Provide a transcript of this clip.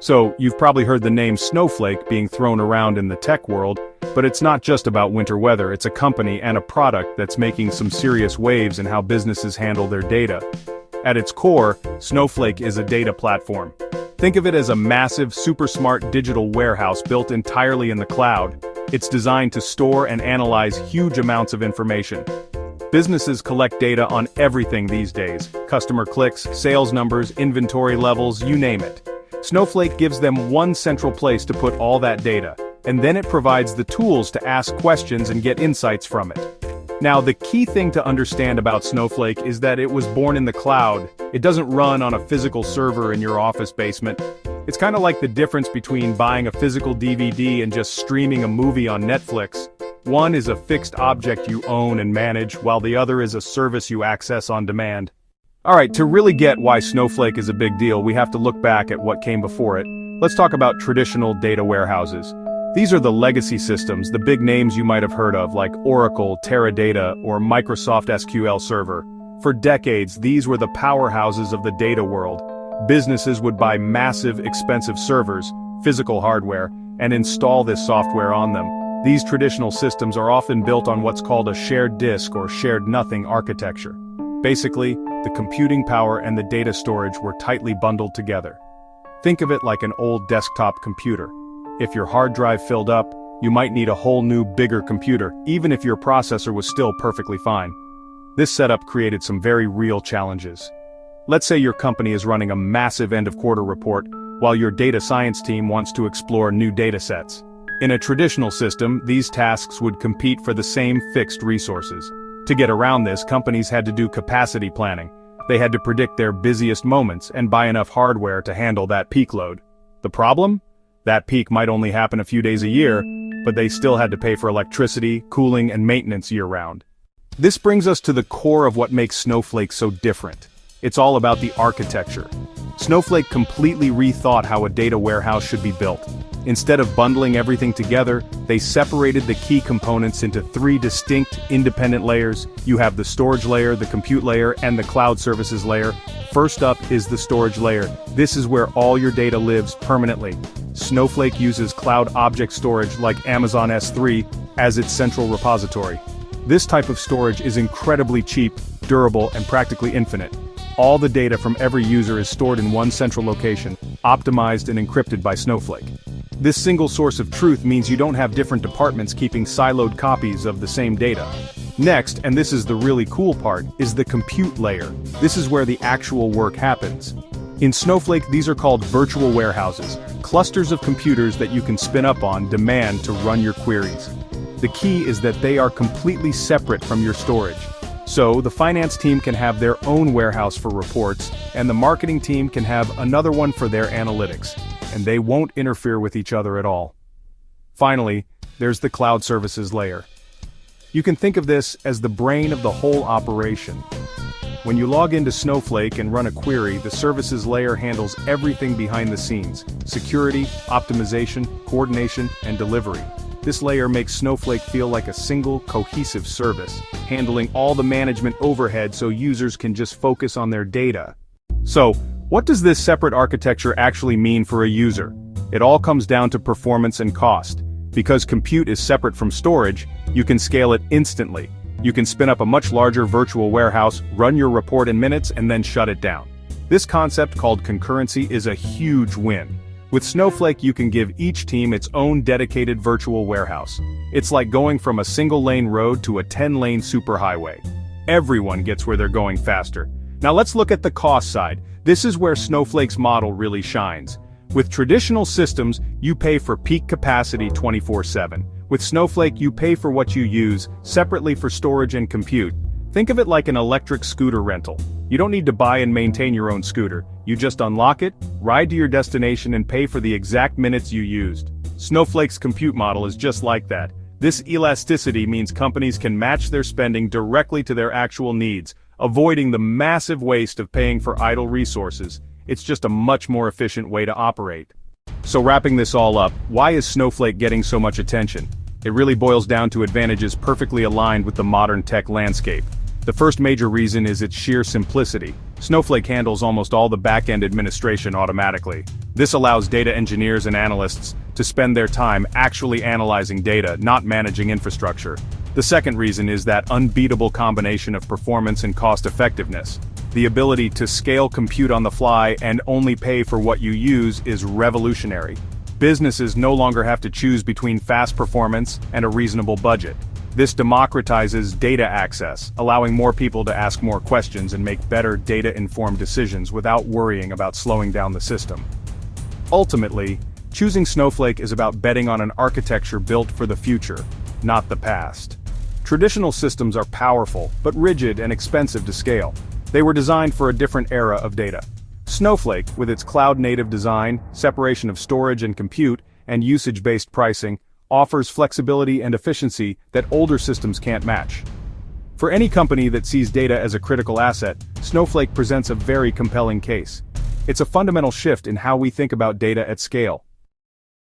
So, you've probably heard the name Snowflake being thrown around in the tech world, but it's not just about winter weather, it's a company and a product that's making some serious waves in how businesses handle their data. At its core, Snowflake is a data platform. Think of it as a massive, super smart digital warehouse built entirely in the cloud. It's designed to store and analyze huge amounts of information. Businesses collect data on everything these days: customer clicks, sales numbers, inventory levels, you name it. Snowflake gives them one central place to put all that data, and then it provides the tools to ask questions and get insights from it. Now, the key thing to understand about Snowflake is that it was born in the cloud. It doesn't run on a physical server in your office basement. It's kind of like the difference between buying a physical DVD and just streaming a movie on Netflix. One is a fixed object you own and manage, while the other is a service you access on demand. Alright, to really get why Snowflake is a big deal, we have to look back at what came before it. Let's talk about traditional data warehouses. These are the legacy systems, the big names you might have heard of, like Oracle, Teradata, or Microsoft SQL Server. For decades, these were the powerhouses of the data world. Businesses would buy massive, expensive servers, physical hardware, and install this software on them. These traditional systems are often built on what's called a shared disk or shared nothing architecture. Basically, the computing power and the data storage were tightly bundled together. Think of it like an old desktop computer. If your hard drive filled up, you might need a whole new, bigger computer, even if your processor was still perfectly fine. This setup created some very real challenges. Let's say your company is running a massive end-of-quarter report, while your data science team wants to explore new datasets. In a traditional system, these tasks would compete for the same fixed resources. To get around this, companies had to do capacity planning. They had to predict their busiest moments and buy enough hardware to handle that peak load. The problem? That peak might only happen a few days a year, but they still had to pay for electricity, cooling, and maintenance year-round. This brings us to the core of what makes Snowflake so different. It's all about the architecture. Snowflake completely rethought how a data warehouse should be built. Instead of bundling everything together, they separated the key components into three distinct, independent layers. You have the storage layer, the compute layer, and the cloud services layer. First up is the storage layer. This is where all your data lives permanently. Snowflake uses cloud object storage like Amazon S3 as its central repository. This type of storage is incredibly cheap, durable, and practically infinite. All the data from every user is stored in one central location, optimized and encrypted by Snowflake. This single source of truth means you don't have different departments keeping siloed copies of the same data. Next, and this is the really cool part, is the compute layer. This is where the actual work happens. In Snowflake, these are called virtual warehouses, clusters of computers that you can spin up on demand to run your queries. The key is that they are completely separate from your storage. So, the finance team can have their own warehouse for reports, and the marketing team can have another one for their analytics, and they won't interfere with each other at all. Finally, there's the cloud services layer. You can think of this as the brain of the whole operation. When you log into Snowflake and run a query, the services layer handles everything behind the scenes: security, optimization, coordination, and delivery. This layer makes Snowflake feel like a single, cohesive service, handling all the management overhead so users can just focus on their data. So, what does this separate architecture actually mean for a user? It all comes down to performance and cost. Because compute is separate from storage, you can scale it instantly. You can spin up a much larger virtual warehouse, run your report in minutes, and then shut it down. This concept, called concurrency, is a huge win. With Snowflake, you can give each team its own dedicated virtual warehouse. It's like going from a single-lane road to a 10-lane superhighway. Everyone gets where they're going faster. Now let's look at the cost side. This is where Snowflake's model really shines. With traditional systems, you pay for peak capacity 24/7. With Snowflake, you pay for what you use, separately for storage and compute. Think of it like an electric scooter rental. You don't need to buy and maintain your own scooter. You just unlock it, ride to your destination, and pay for the exact minutes you used. Snowflake's compute model is just like that. This elasticity means companies can match their spending directly to their actual needs, avoiding the massive waste of paying for idle resources. It's just a much more efficient way to operate. So wrapping this all up, why is Snowflake getting so much attention? It really boils down to advantages perfectly aligned with the modern tech landscape. The first major reason is its sheer simplicity. Snowflake handles almost all the back-end administration automatically. This allows data engineers and analysts to spend their time actually analyzing data, not managing infrastructure. The second reason is that unbeatable combination of performance and cost-effectiveness. The ability to scale compute on the fly and only pay for what you use is revolutionary. Businesses no longer have to choose between fast performance and a reasonable budget. This democratizes data access, allowing more people to ask more questions and make better data-informed decisions without worrying about slowing down the system. Ultimately, choosing Snowflake is about betting on an architecture built for the future, not the past. Traditional systems are powerful, but rigid and expensive to scale. They were designed for a different era of data. Snowflake, with its cloud-native design, separation of storage and compute, and usage-based pricing, offers flexibility and efficiency that older systems can't match. For any company that sees data as a critical asset, Snowflake presents a very compelling case. It's a fundamental shift in how we think about data at scale.